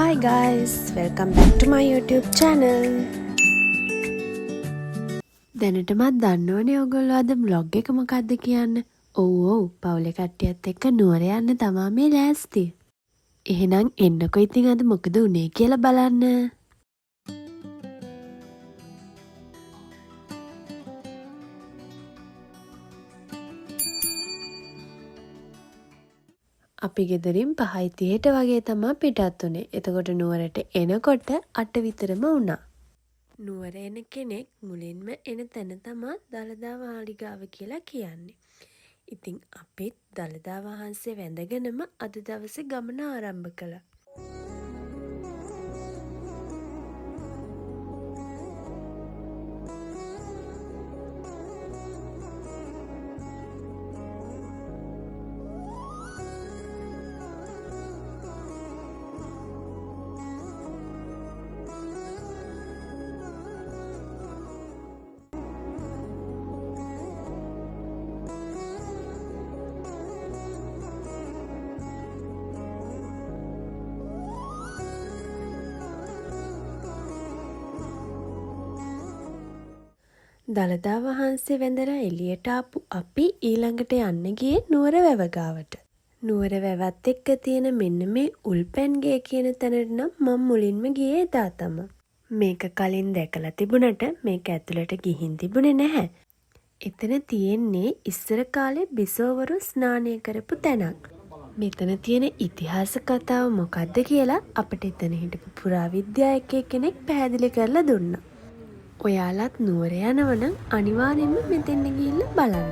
Hi guys, welcome back to my YouTube channel. දැනටමත් දන්නවනේ ඔයගොල්ලෝ අද vlog එක මොකක්ද කියන්න. ඔව් පවුලේ කට්ටියත් එක්ක නුවර යන්න තමා මේ ලෑස්තිය. එහෙනම් එන්නකෝ ඉතින් අද මොකද උනේ කියලා බලන්න. අපි ගෙදරින් 5:30ට වගේ තමයි පිටත් උනේ. එතකොට නුවරට එනකොට 8 විතරම වුණා. නුවර එන කෙනෙක් මුලින්ම එන තැන තමයි දළදා මාලිගාව කියලා කියන්නේ. ඉතින් අපිත් දළදා වහන්සේ වැඳගෙනම අද දවසේ ගමන ආරම්භ කළා. දළදා වහන්සේ වැඳලා එළියට ආපු අපි ඊළඟට යන්න ගියේ නුවර වැව ගාවට. නුවර වැවත් එක්ක තියෙන මෙන්න මේ උල්පැන්ගේ කියන තැනට නම් මම මුලින්ම ගියේ එදා තමයි. මේක කලින් දැකලා තිබුණට මේක ඇතුළට ගිහින් තිබුණේ නැහැ. එතන තියෙන්නේ ඉස්සර කාලේ බිසෝවරු ස්නානය කරපු තැනක්. මෙතන තියෙන ඉතිහාස කතාව මොකක්ද කියලා අපිට එතන හිටපු පුරාවිද්‍යාඥයෙක් කෙනෙක් පැහැදිලි කරලා දුන්නා. ඔයාලත් නුවර යනවනම් අනිවාර්යෙන්ම මෙතෙන් ගිහිල්ලා බලන්න.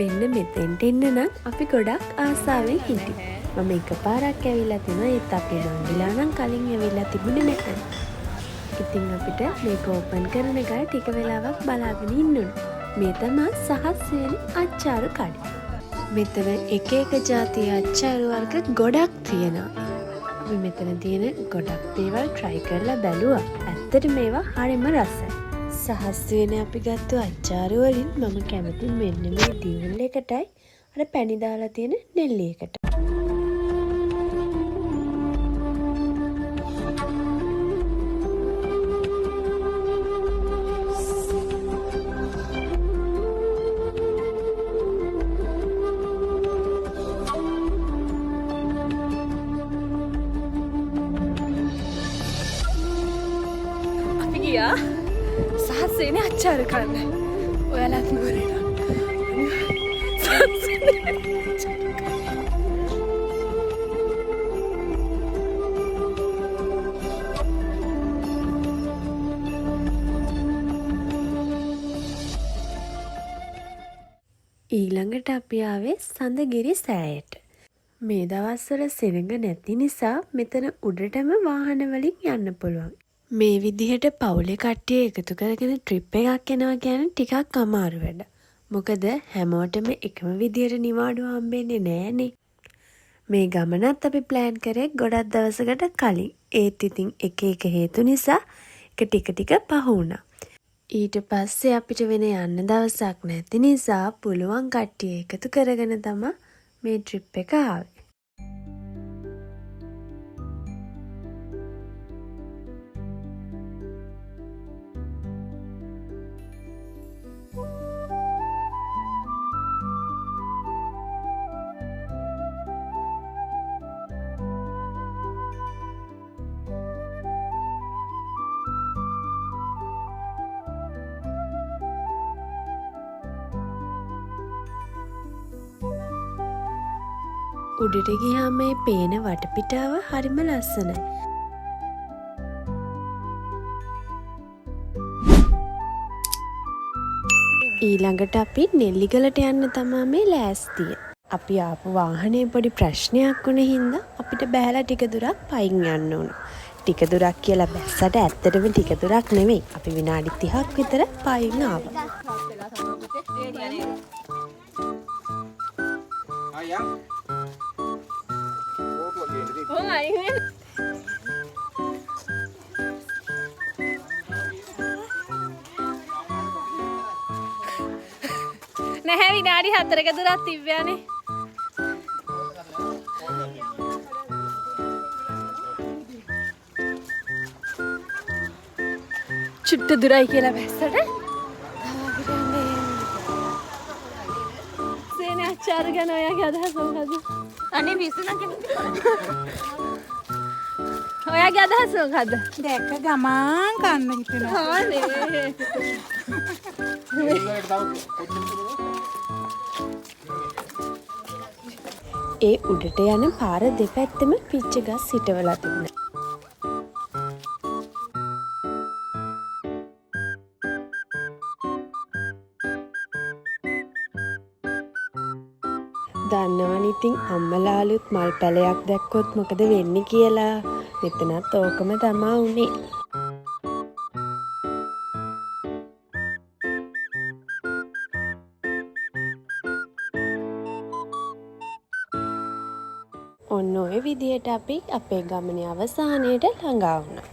මෙන්න මෙතෙන්ට එන්න නම් අපි ගොඩක් ආසාවෙන් හිටියේ. මම එකපාරක් ඇවිල්ලා තිනවා ඒත් අපේ නංගිලා නම් කලින් ඇවිල්ලා තිබුණේ නැහැ. ඉතින් අපිට මේක ඕපන් කරන එක ටික වෙලාවක් බලාගෙන ඉන්න ඕන. මේ තමයි සහස්‍රේනි අච්චාරු කඩේ. මෙතන එක ජාතිය අච්චාරු වර්ග ගොඩක් තියෙනවා. අපි මෙතන තියෙන ගොඩක් දේවල් try කරලා බැලුවා. ඇත්තට මේවා හරිම රසයි. සහස්‍රේනේ අපි ගත්ත අච්චාරු වලින් මම කැමති මෙන්න මේ දියුල් එකටයි අර පැණි දාලා තියෙන නෙල්ලි එකට. සහස්‍රේනේ අච්චාරු කන්න. ඔයාලත් නුවර එනවා. ඊළඟට අපි ආවේ සඳගිරි සෑයට. මේ දවස්වල සෙනඟ නැති නිසා මෙතන උඩටම වාහන වලින් යන්න පුළුවන්. මේ විදිහට පවුලේ කට්ටිය එකතු කරගෙන ට්‍රිප් එකක් යනවා කියන්නේ ටිකක් අමාරු වැඩ. මොකද හැමෝටම එකම විදිහට නිවාඩු හම්බෙන්නේ නෑනේ. මේ ගමනත් අපි ප්ලෑන් කරේ ගොඩක් දවසකට කලින්. ඒත් ඉතින් එක හේතු නිසා ඒක ටික පහ වුණා. ඊට පස්සේ අපිට වෙන යන්න දවසක් නැති නිසා පුළුවන් කට්ටිය එකතු කරගෙන තමයි මේ ට්‍රිප් එක ආවේ. උඩට ගියාම මේ පේන වටපිටාව හරිම ලස්සනයි. ඊළඟට අපි නෙල්ලිගලට යන්න තමයි මේ ලෑස්තිය. අපි ආපු වාහනේ පොඩි ප්‍රශ්නයක් වුණ හින්දා අපිට බෑලා ටික දුරක් පයින් යන්න ඕන. ටික දුරක් කියලා බැස්සට ඇත්තටම ටික දුරක් නෙමෙයි. අපි විනාඩි 30ක් විතර පයින් ආවා. නැහැ විනාඩි 4ක දුරක් තිබ්බයනේ. චුට්ට දුරයි කියලා බැස්සට. සේනේ අච්චාර ගැන ඔයාගේ අදහස මොකද? අනේ විසුණු ඔයාගේ අදහස මොකද? දැක්ක ගමන් කන්න හිතෙනවා. හානේ. ඒ උඩට යන පාර දෙපැත්තම පිච්ච ගස් හිටවලා තිබුණා. දන්නවනේ ඉතින් අම්මලාලුත් මල් පැලයක් දැක්කොත් මොකද වෙන්නේ කියලා. මෙතනත් ඕකම තමා උනේ. ඔන්න ඔය විදිහට අපි අපේ ගමනේ අවසානයට ළඟා වුණා.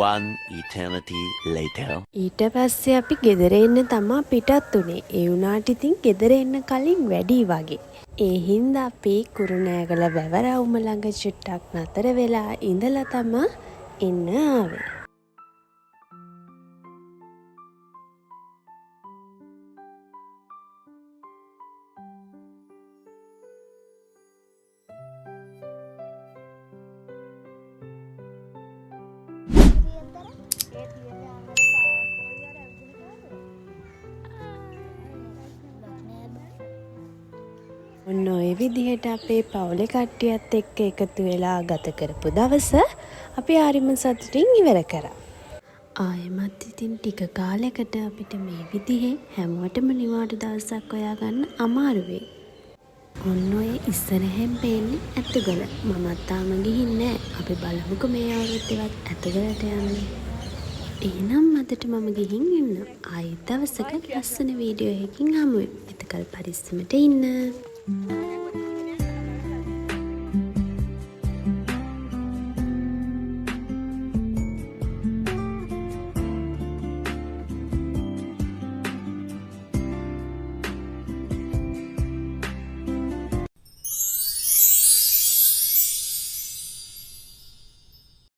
One eternity later. ඊට පස්සේ අපි ගෙදර එන්න තමා පිටත් උනේ. ඒ වුණාට ඉතින් ගෙදර එන්න කලින් වැඩි වගේ. ඒ හින්දා අපි කුරුණෑගල වැවරවුම ළඟ චුට්ටක් නතර වෙලා ඉඳලා තමා එන්න ආවේ. ඔන්න ඔය විදිහට අපේ පවුලේ කට්ටියත් එක්ක එකතු වෙලා ගත කරපු දවස අපි හරිම සතුටින් ඉවර කරා. ආයෙමත් ඉතින් ටික කාලයකට අපිට මේ විදිහේ හැමෝටම නිවාඩු දවසක් හොයාගන්න අමාරු වෙයි. ඔන්න ඔය ඉස්සරහෙන් පේන්නේ ඇතුගල. මමත් තාම ගිහින් නෑ. අපි බලමුකෝ මේ අවුරුද්දේවත් ඇතුගලට යන්නේ. එහෙනම් අදට මම ගිහින් ඉන්න. ආයෙත් දවසක ලස්සන වීඩියෝ එකකින් හමු වෙමු. එතකල් පරිස්සමට ඉන්න.